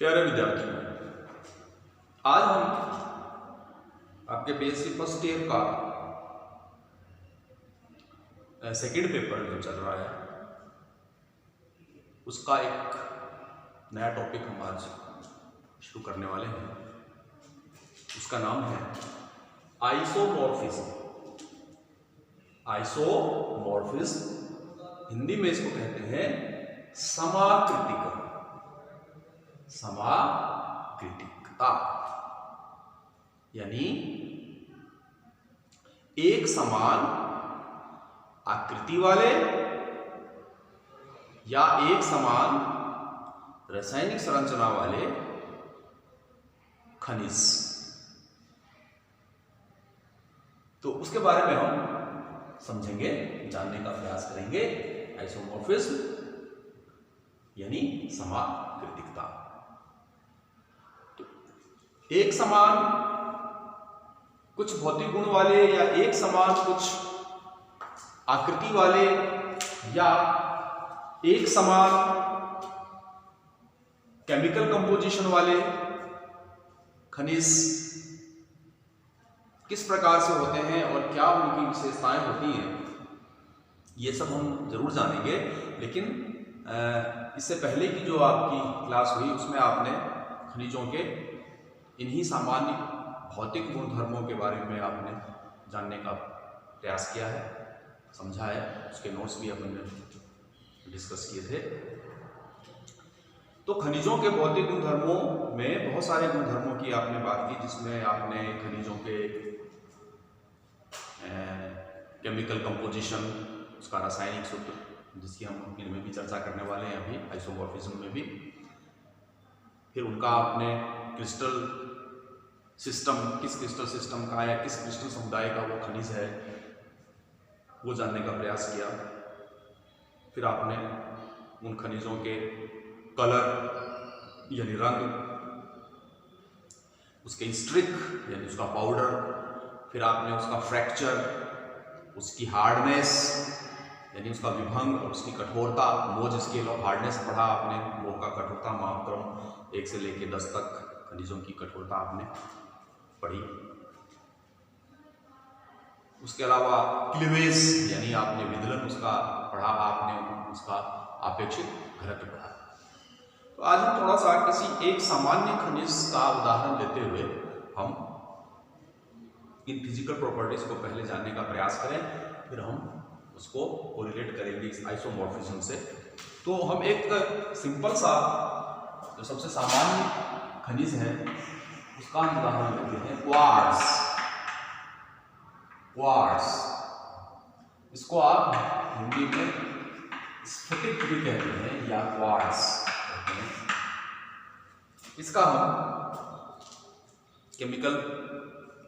प्यारे विद्यार्थियों, आज हम आपके बीएससी फर्स्ट ईयर का सेकेंड पेपर जो चल रहा है उसका एक नया टॉपिक हम आज शुरू करने वाले हैं। उसका नाम है आइसोमॉर्फिज्म। आइसोमॉर्फिज्म हिंदी में इसको कहते हैं समाकृतिकरण, समाकृतिकता, यानी एक समान आकृति वाले या एक समान रासायनिक संरचना वाले खनिज। तो उसके बारे में हम समझेंगे, जानने का प्रयास करेंगे। आइसोमॉर्फिज्म यानी समाकृतिकता। तो एक समान कुछ भौतिक गुण वाले या एक समान कुछ आकृति वाले या एक समान केमिकल कंपोजिशन वाले खनिज किस प्रकार से होते हैं और क्या उनकी विशेषताएं होती हैं, ये सब हम जरूर जानेंगे। लेकिन इससे पहले की जो आपकी क्लास हुई उसमें आपने खनिजों के इन्हीं सामान्य भौतिक गुणधर्मों के बारे में आपने जानने का प्रयास किया है, समझा है। उसके नोट्स भी हमने डिस्कस किए थे। तो खनिजों के भौतिक गुणधर्मों में बहुत सारे गुणधर्मों की आपने बात की, जिसमें आपने खनिजों के केमिकल कंपोजिशन, उसका रासायनिक सूत्र, जिसकी हम इनमें भी चर्चा करने वाले हैं अभी आइसोमॉर्फिज्म में भी। फिर उनका आपने क्रिस्टल सिस्टम, किस क्रिस्टल सिस्टम का या किस क्रिस्टल समुदाय का वो खनिज है, वो जानने का प्रयास किया। फिर आपने उन खनिजों के कलर यानी रंग, उसके स्ट्रिक यानी उसका पाउडर, फिर आपने उसका फ्रैक्चर, उसकी हार्डनेस यानी उसका विभंग और उसकी कठोरता, मोज स्केल ऑफ हार्डनेस पढ़ा आपने। मोह का कठोरता मापक्रम 1 से लेकर 10 तक खनिजों की कठोरता आपने पढ़ी। उसके अलावा क्लीवेज यानी आपने विदलन उसका पढ़ा, आपने उसका आपेक्षिक घनत्व पढ़ा। तो आज हम थोड़ा सा किसी एक सामान्य खनिज का उदाहरण लेते हुए हम इन फिजिकल प्रॉपर्टीज को पहले जानने का प्रयास करें, फिर हम उसको कोरिलेट करेंगे इस आइसोमॉर्फिज्म से। तो हम एक सिंपल सा जो सबसे सामान्य खनिज है उसका हम उदाहरण लेते हैं, क्वार्ट्ज। क्वार्ट्ज, इसको आप हिंदी में स्फटिक भी कहते हैं या क्वार्ट्ज कहते हैं। इसका हम केमिकल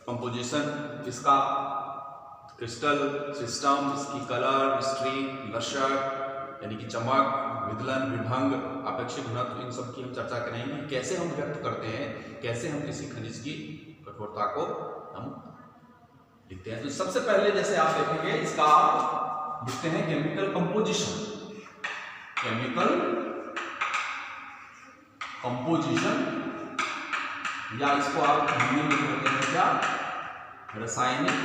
कंपोजिशन, इसका क्रिस्टल सिस्टम, इसकी कलर, हिस्ट्री, लक्षण यानी कि चमक, विदलन, विभंग, आपेक्षिक घनत्व, इन सब की हम चर्चा करेंगे। कैसे हम व्यक्त करते हैं, कैसे हम किसी खनिज की कठोरता को हम लिखते हैं। तो सबसे पहले जैसे आप देखेंगे, इसका आप लिखते हैं केमिकल कंपोजिशन। केमिकल कंपोजिशन या इसको आप हिंदी में कहते हैं क्या, रासायनिक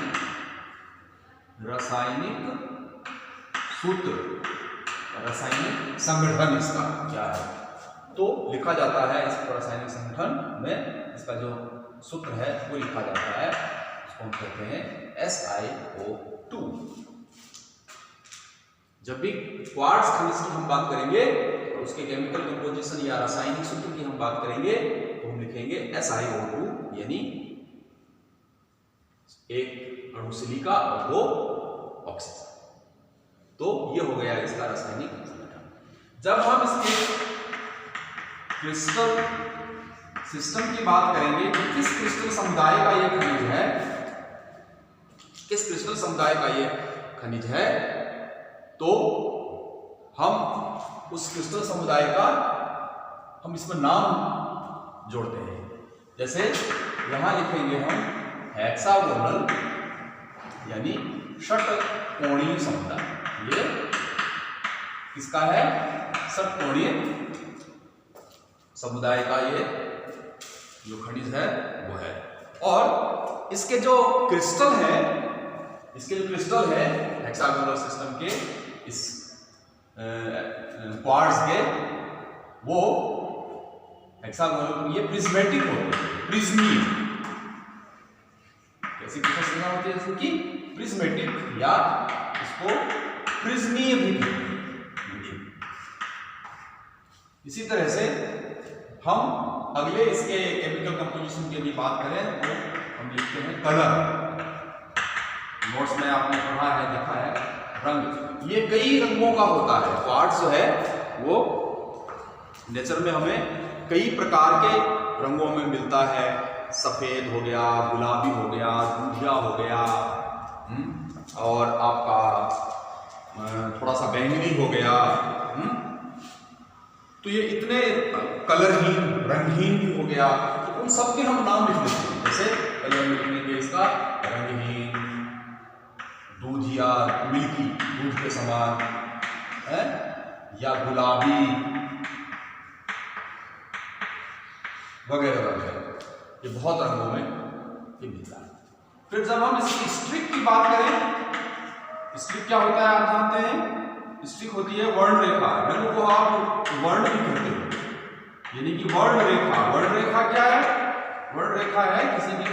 सूत्र, रासायनिक संगठन इसका क्या है। तो लिखा जाता है इसको रासायनिक संगठन में, इसका जो सूत्र है वो लिखा जाता है, उसको हम कहते हैं SiO2। जब भी क्वार्ट्ज खनिज की हम बात करेंगे तो उसके केमिकल कंपोजिशन या रासायनिक सूत्र की हम बात करेंगे तो हम लिखेंगे SiO2 यानी एक अणु सिलिका और 2 ऑक्सीजन। तो ये हो गया इसका रासायनिक संगठन। जब हम इसके क्रिस्टल सिस्टम की बात करेंगे कि किस क्रिस्टल समुदाय का ये खनिज है, किस क्रिस्टल समुदाय का ये खनिज है, तो हम उस क्रिस्टल समुदाय का हम इसमें नाम जोड़ते हैं। जैसे यहां लिखेंगे हम हेक्सागोनल यानी षटकोणीय समुदाय। ये किसका है? षटकोणीय समुदाय का ये जो खनिज है वो है। और इसके जो क्रिस्टल है, हेक्सागोनल सिस्टम के इस क्वार्ट्ज के, वो हेक्सागोनल ये प्रिज्मेटिक होते हैं, प्रिज्मीय। कैसी संरचना होती है इसकी? प्रिज्मेटिक, या इसको प्रिज्मीय भी कहते हैं। इसी तरह से हम अगले इसके केमिकल कंपोजिशन की यदि बात करें तो हम लिखते हैं कलर। नोट्स में आपने पढ़ा है, देखा है, रंग। ये कई रंगों का होता है। क्वार्ट्ज जो है वो नेचर में हमें कई प्रकार के रंगों में मिलता है। सफेद हो गया, गुलाबी हो गया, दूधिया हो गया, और आपका थोड़ा सा बैंगनी हो गया। तो ये इतने कलरहीन, रंगहीन भी हो गया, तो उन सब के हम नाम लिख देते हैं। जैसे कलर में लिखेंगे इसका रंगहीन, दूधिया, मिल्की, दूध के समान है, या गुलाबी वगैरह वगैरह। ये बहुत रंगों में ये मिलता है। फिर जब हम इसकी स्ट्रिक की बात करें, स्ट्रिक क्या होता है आप जानते हैं? स्ट्रिक होती है वर्ण रेखा, रंग को आप वर्ण भी कहते हो, यानी कि वर्ण रेखा। वर्ण रेखा क्या है? वर्ण रेखा है किसी भी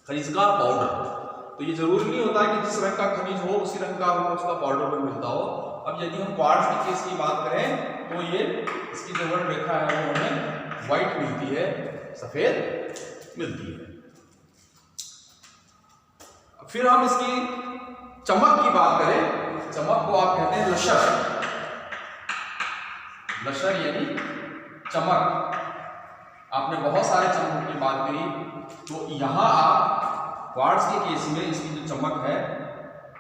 खनिज का पाउडर। तो ये जरूरी नहीं होता है कि जिस रंग का खनिज हो उसी रंग का हमको उसका पाउडर में मिलता हो। अब यदि हम क्वार्ट्ज के केस की बात करें तो ये इसकी जो वर्ण रेखा है वो हमें व्हाइट मिलती है, सफेद मिलती है। फिर हम इसकी चमक की बात करें, चमक को आप कहते हैं लशर। लशर यानी चमक। आपने बहुत सारे चमक की बात करी, तो यहां आप क्वार्ट्ज के केस में इसकी जो चमक है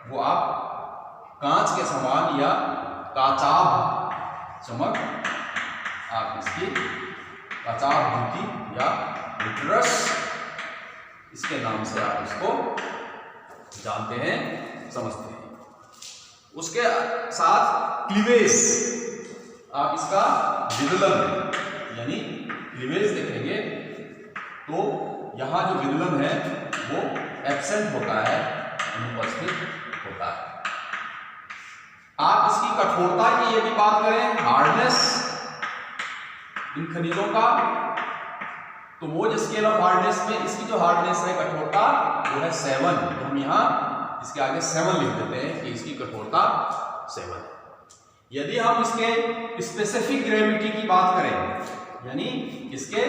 वो आप कांच के समान या काचाभ चमक, आप इसकी काचाभ द्युति या विट्रस, इसके नाम से आप इसको जानते हैं, समझते हैं। उसके साथ क्लीवेज, आप इसका विदलन यानी क्लीवेज देखेंगे तो यहां जो विदलन है वो एब्सेंट होता है, अनुपस्थित होता है। आप इसकी कठोरता की यदि बात करें, हार्डनेस इन खनिजों का, तो मोज स्केल ऑफ हार्डनेस में इसकी जो हार्डनेस है, कठोरता, वो है 7। तो हम यहाँ इसके आगे 7 लिख देते हैं कि इसकी कठोरता 7 है। यदि हम इसके स्पेसिफिक ग्रेविटी की बात करें, यानी इसके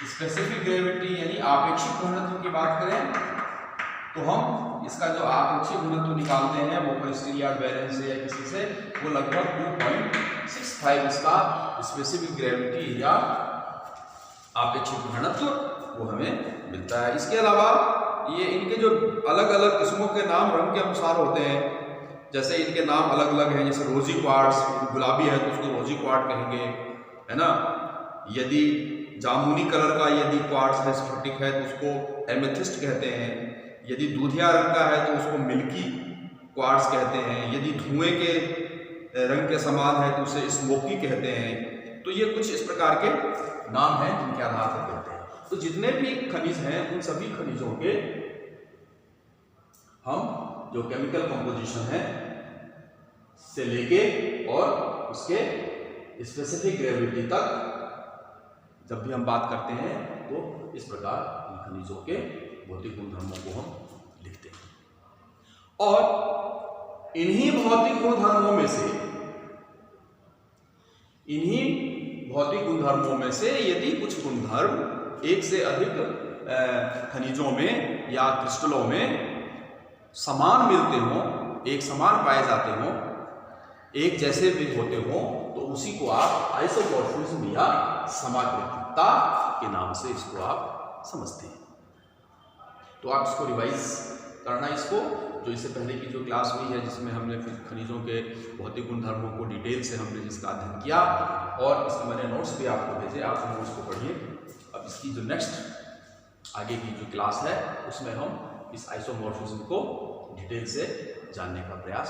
स्पेसिफिक ग्रेविटी यानी आपेक्षिक घनत्व की बात करें, तो हम इसका जो आपेक्षिक घनत्व निकालते हैं वो क्रिस्टलियार्ड बैलेंस से या किसी से, वो लगभग 2.65 इसका स्पेसिफिक ग्रेविटी या आपेक्षिक घनत्व वो हमें मिलता है। इसके अलावा ये इनके जो अलग अलग किस्मों के नाम रंग के अनुसार होते हैं, जैसे इनके नाम अलग अलग हैं। जैसे रोजी क्वार्ट्ज, गुलाबी है तो उसको रोजी क्वार्ट्ज कहेंगे, है ना। यदि जामुनी कलर का यदि क्वार्ट्ज है, स्फटिक है, तो उसको एमेथिस्ट कहते हैं। यदि दूधिया रंग का है तो उसको मिल्की क्वार्ट्ज कहते हैं। यदि धुएं के रंग के समान है तो उसे स्मोकी कहते हैं। तो ये कुछ इस प्रकार के नाम हैं जिनके आधार पर कहते हैं। तो जितने भी खनिज हैं उन सभी खनिजों के हम जो केमिकल कंपोजिशन है से लेके और उसके स्पेसिफिक ग्रेविटी तक जब भी हम बात करते हैं तो इस प्रकार इन खनिजों के भौतिक गुणधर्मों को हम लिखते हैं। और इन्हीं भौतिक गुणधर्मों में से यदि कुछ गुणधर्म एक से अधिक खनिजों में या क्रिस्टलों में समान मिलते हों, एक समान पाए जाते हों, एक जैसे भी होते हों, तो उसी को आप आइसोमॉर्फिज्म या समाकृतता के नाम से इसको आप समझते हैं। तो आप इसको रिवाइज करना, इसको जो इससे पहले की जो क्लास हुई है जिसमें हमने खनिजों के भौतिक गुणधर्मों को डिटेल से हमने जिसका अध्ययन किया, और इसके मैंने नोट्स भी आपको भेजे, आप नोट्स को पढ़िए। अब इसकी जो नेक्स्ट आगे की जो क्लास है उसमें हम इस आइसोमॉर्फिज्म को डिटेल से जानने का प्रयास